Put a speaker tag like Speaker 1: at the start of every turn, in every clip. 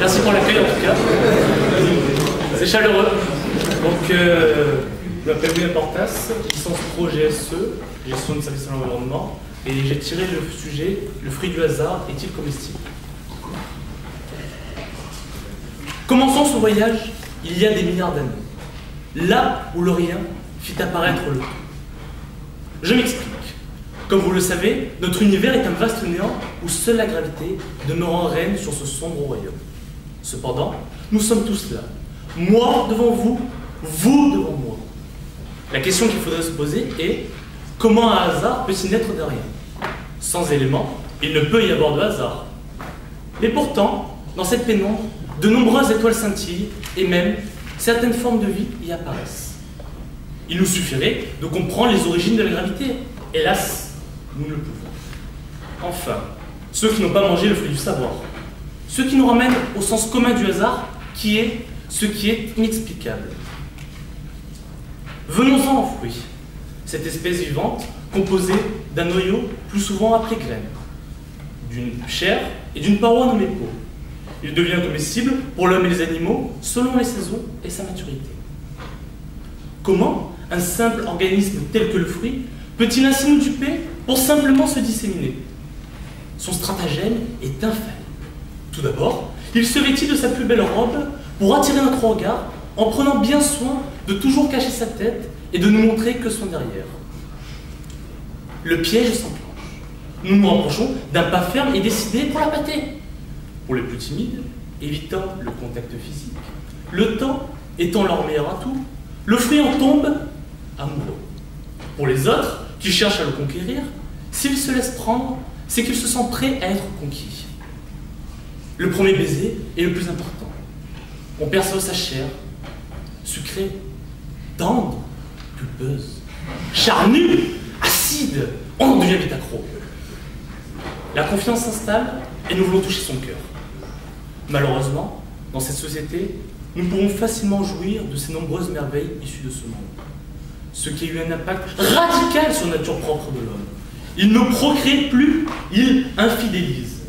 Speaker 1: Merci pour l'accueil en tout cas. C'est chaleureux. Donc, je m'appelle William Portas, licence Pro GSE, gestion du service à l'environnement, et j'ai tiré le sujet, le fruit du hasard est-il comestible? Commençons ce voyage il y a des milliards d'années, là où le rien fit apparaître le tout. Je m'explique. Comme vous le savez, notre univers est un vaste néant où seule la gravité demeurant reine sur ce sombre royaume. Cependant, nous sommes tous là. Moi devant vous, vous devant moi. La question qu'il faudrait se poser est comment un hasard peut-il naître de rien? Sans éléments, il ne peut y avoir de hasard. Mais pourtant, dans cette pénombre, de nombreuses étoiles scintillent et même certaines formes de vie y apparaissent. Il nous suffirait de comprendre les origines de la gravité. Hélas, nous ne le pouvons. Enfin, ceux qui n'ont pas mangé le fruit du savoir. Ceux qui nous ramènent au sens commun du hasard, qui est ce qui est inexplicable. Venons-en au fruit, cette espèce vivante composée d'un noyau plus souvent appelé graine, d'une chair et d'une paroi nommée peau. Il devient comestible pour l'homme et les animaux selon les saisons et sa maturité. Comment un simple organisme tel que le fruit peut-il ainsi nous duper pour simplement se disséminer? Son stratagème est infaillible. Tout d'abord, il se vêtit de sa plus belle robe pour attirer notre regard en prenant bien soin de toujours cacher sa tête et de nous montrer que son derrière. Le piège s'enclenche. Nous nous rapprochons d'un pas ferme et décidé pour l'appâter. Pour les plus timides, évitant le contact physique, le temps étant leur meilleur atout, le fruit en tombe amoureux. Pour les autres, qui cherchent à le conquérir, s'il se laisse prendre, c'est qu'il se sent prêt à être conquis. Le premier baiser est le plus important. On perçoit sa chair, sucrée, tendre, pulpeuse, charnue, acide, on en devient vite accro. La confiance s'installe et nous voulons toucher son cœur. Malheureusement, dans cette société, nous pouvons facilement jouir de ces nombreuses merveilles issues de ce monde. Ce qui a eu un impact radical sur la nature propre de l'homme. Il ne procrée plus, il infidélise.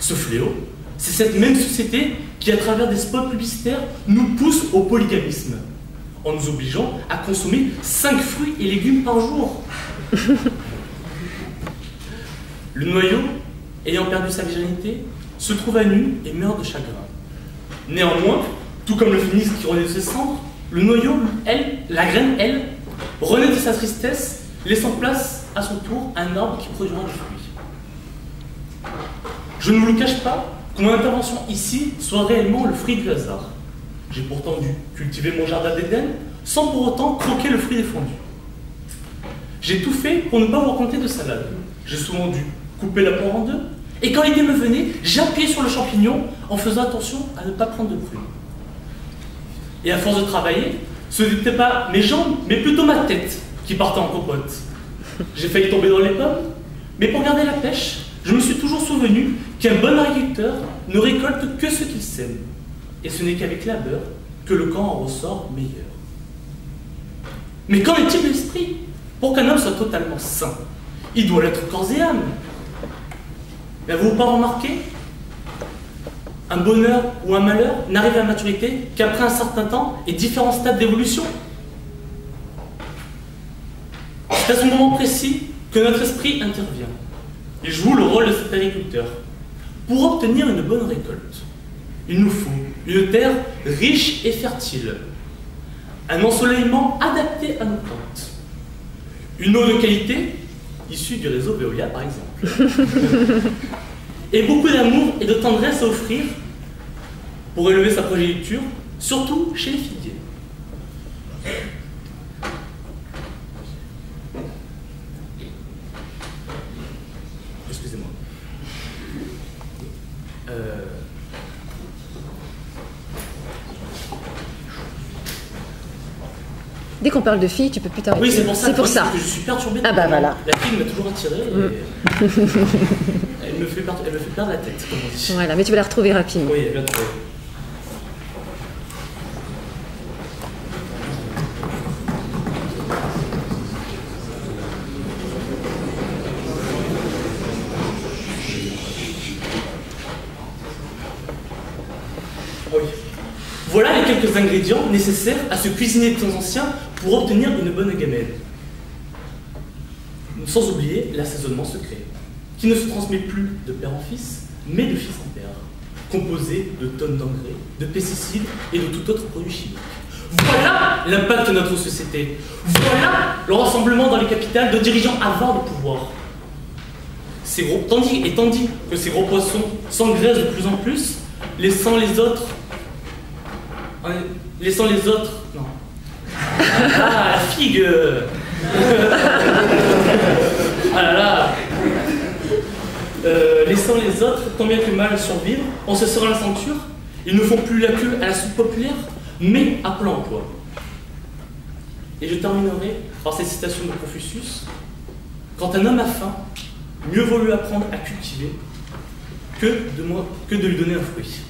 Speaker 1: Ce fléau, c'est cette même société qui, à travers des spots publicitaires, nous pousse au polygamisme, en nous obligeant à consommer 5 fruits et légumes par jour. Le noyau, ayant perdu sa virginité, se trouve à nu et meurt de chagrin. Néanmoins, tout comme le phénix qui renaît de ses cendres, le noyau, la graine, elle, renaît de sa tristesse, laissant place à son tour à un arbre qui produira du fruit. Je ne vous le cache pas que mon intervention ici soit réellement le fruit du hasard. J'ai pourtant dû cultiver mon jardin d'Éden sans pour autant croquer le fruit défendu. J'ai tout fait pour ne pas vous raconter de salade. J'ai souvent dû couper la poire en deux, et quand l'idée me venait, j'appuyais sur le champignon en faisant attention à ne pas prendre de prunes. Et à force de travailler, ce n'était pas mes jambes, mais plutôt ma tête qui partait en compote. J'ai failli tomber dans les pommes, mais pour garder la pêche, je me suis toujours souvenu qu'un bon agriculteur ne récolte que ce qu'il sème. Et ce n'est qu'avec labeur que le camp en ressort meilleur. Mais qu'en est-il de l'esprit? Pour qu'un homme soit totalement sain, il doit l'être corps et âme. N'avez-vous pas remarqué? Un bonheur ou un malheur n'arrive à la maturité qu'après un certain temps et différents stades d'évolution. C'est à ce moment précis que notre esprit intervient. Il joue le rôle de cet agriculteur. Pour obtenir une bonne récolte, il nous faut une terre riche et fertile, un ensoleillement adapté à nos plantes, une eau de qualité, issue du réseau Veolia par exemple, et beaucoup d'amour et de tendresse à offrir pour élever sa progéniture, surtout chez les figuiers. Excusez-moi.
Speaker 2: Dès qu'on parle de filles, tu peux plus t'arrêter.
Speaker 1: Oui, c'est pour ça.
Speaker 2: C'est pour ça.
Speaker 1: Que je suis perturbé.
Speaker 2: Ah bah voilà.
Speaker 1: La fille m'a toujours attiré. Et elle me fait perdre la tête, comme on dit.
Speaker 2: Voilà, mais tu vas la retrouver rapidement.
Speaker 1: Oui, elle va trouver. Voilà les quelques ingrédients nécessaires à ce cuisinier de temps ancien pour obtenir une bonne gamelle. Sans oublier l'assaisonnement secret, qui ne se transmet plus de père en fils, mais de fils en père, composé de tonnes d'engrais, de pesticides et de tout autre produit chimique. Voilà l'impact de notre société. Voilà le rassemblement dans les capitales de dirigeants avares de pouvoir. Tandis que ces gros poissons s'engraissent de plus en plus, laissant les autres... Non. Ah, la figue. Ah là là. Laissant les autres, tant bien que mal, survivre, en se serrant la ceinture, ils ne font plus la queue à la soupe populaire, mais à plein emploi. Et je terminerai par cette citation de Confucius. Quand un homme a faim, mieux vaut lui apprendre à cultiver que de lui donner un fruit.